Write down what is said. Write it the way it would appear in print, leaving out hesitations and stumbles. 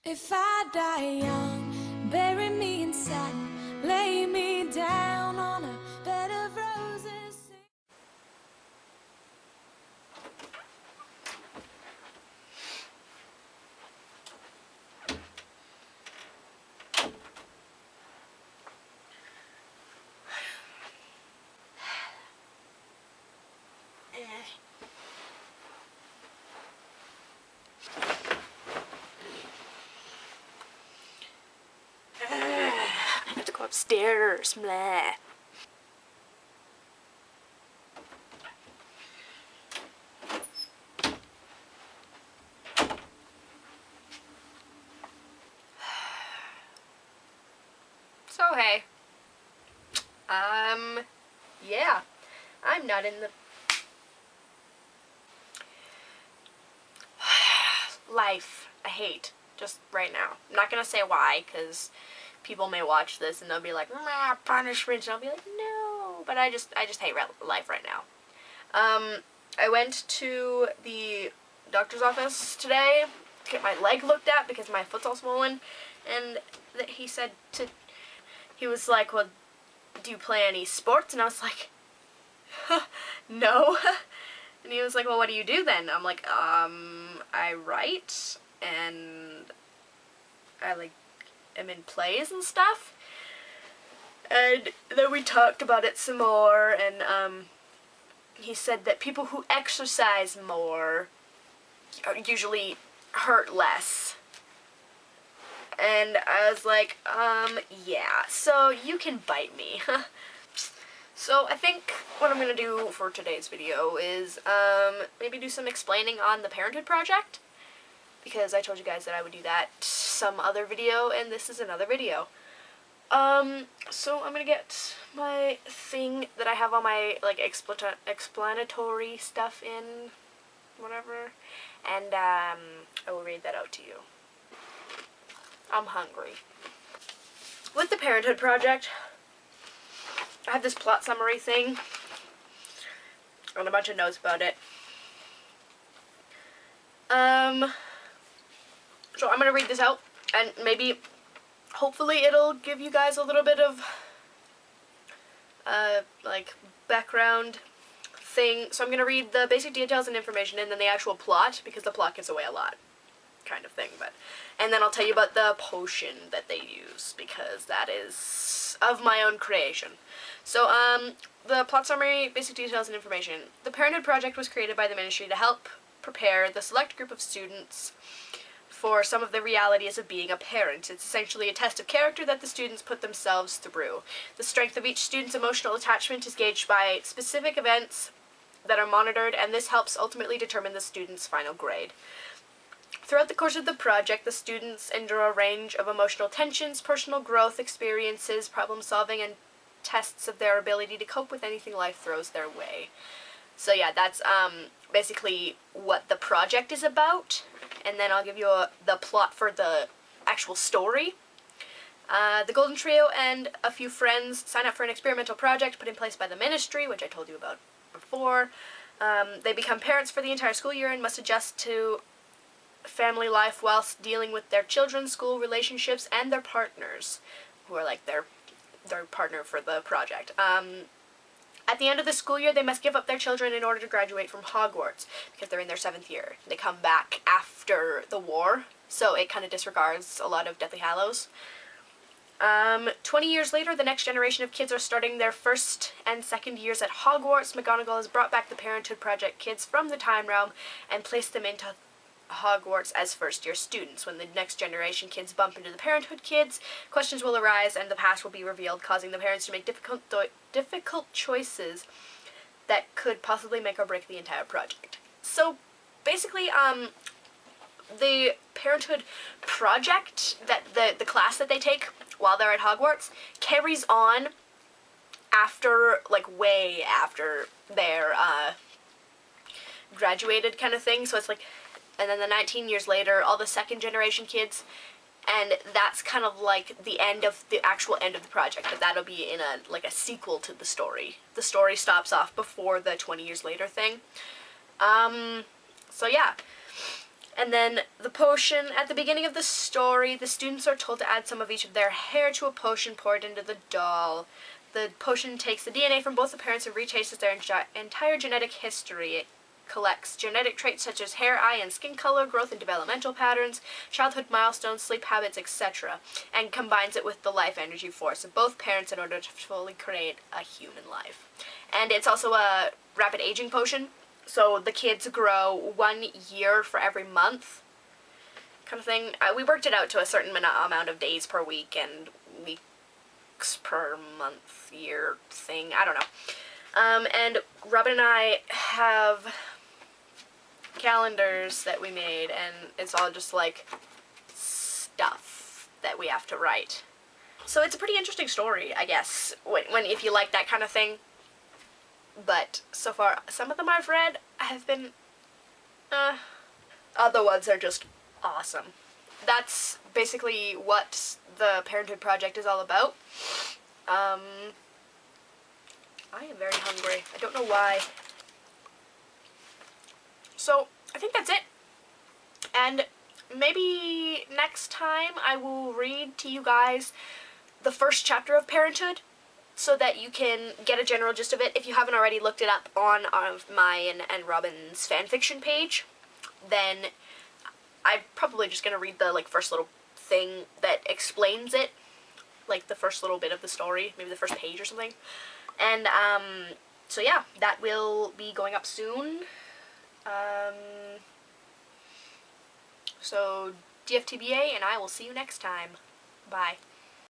If I die young, bury me in satin, lay me down on a bed of roses. I have to go upstairs. Blah. So hey, yeah, I'm not in the life I hate just right now. I'm not gonna say why, because people may watch this and they'll be like, punishment, and I'll be like, no, but I just hate life right now. I went to the doctor's office today to get my leg looked at because my foot's all swollen, and he was like, well, do you play any sports? And I was like, no. And he was like, well, what do you do then? I'm like, I write, and I, am in plays and stuff. And then we talked about it some more, and, he said that people who exercise more usually hurt less. And I was like, yeah, so you can bite me. So I think what I'm gonna do for today's video is, maybe do some explaining on the Parenthood Project, because I told you guys that I would do that some other video, and this is another video. So I'm gonna get my thing that I have all my, like, explanatory stuff in, whatever, and, I will read that out to you. I'm hungry. With the Parenthood Project, I have this plot summary thing and a bunch of notes about it. So I'm gonna read this out, and maybe, hopefully it'll give you guys a little bit of, like, background thing. So I'm gonna read the basic details and information and then the actual plot, because the plot gives away a lot, kind of thing, and then I'll tell you about the potion that they use, because that is of my own creation. So, the plot summary, basic details, and information. The Parenthood Project was created by the ministry to help prepare the select group of students for some of the realities of being a parent. It's essentially a test of character that the students put themselves through. The strength of each student's emotional attachment is gauged by specific events that are monitored, and this helps ultimately determine the student's final grade. Throughout the course of the project, the students endure a range of emotional tensions, personal growth experiences, problem solving, and tests of their ability to cope with anything life throws their way. So yeah, that's basically what the project is about, and then I'll give you the plot for the actual story. The Golden Trio and a few friends sign up for an experimental project put in place by the ministry, which I told you about before. They become parents for the entire school year and must adjust to family life whilst dealing with their children, school relationships, and their partners, who are like their partner for the project. At the end of the school year, they must give up their children in order to graduate from Hogwarts, because they're in their 7th year. They come back after the war, so it kind of disregards a lot of Deathly Hallows. 20 years later, the next generation of kids are starting their 1st and 2nd years at Hogwarts. McGonagall has brought back the Parenthood Project kids from the Time Realm and placed them into Hogwarts as first-year students. When the next generation kids bump into the Parenthood kids, questions will arise and the past will be revealed, causing the parents to make difficult choices that could possibly make or break the entire project. So basically, the Parenthood Project, that the class that they take while they're at Hogwarts, carries on after, like, way after they're graduated, kind of thing. So it's like, and then the 19 years later, all the 2nd generation kids, and that's kind of like the actual end of the project, but that'll be in a sequel to the story. The story stops off before the 20 years later thing. So yeah. And then the potion, at the beginning of the story, the students are told to add some of each of their hair to a potion poured into the doll. The potion takes the DNA from both the parents and retraces their entire genetic history. It collects genetic traits such as hair, eye, and skin color, growth and developmental patterns, childhood milestones, sleep habits, etc., and combines it with the life energy force of both parents in order to fully create a human life. And it's also a rapid aging potion, so the kids grow 1 year for every month, kind of thing. We worked it out to a certain amount of days per week and weeks per month, year thing, I don't know. And Robin and I have calendars that we made, and it's all just like stuff that we have to write. So it's a pretty interesting story, I guess, when if you like that kind of thing. But so far, some of them I've read have been, other ones are just awesome. That's basically what the Parenthood Project is all about. I am very hungry. I don't know why. So, I think that's it. And maybe next time I will read to you guys the first chapter of Parenthood so that you can get a general gist of it. If you haven't already looked it up on mine and Robin's fanfiction page, then I'm probably just going to read the first little thing that explains it, like the first little bit of the story, maybe the first page or something. And so yeah, that will be going up soon. So DFTBA, and I will see you next time. Bye.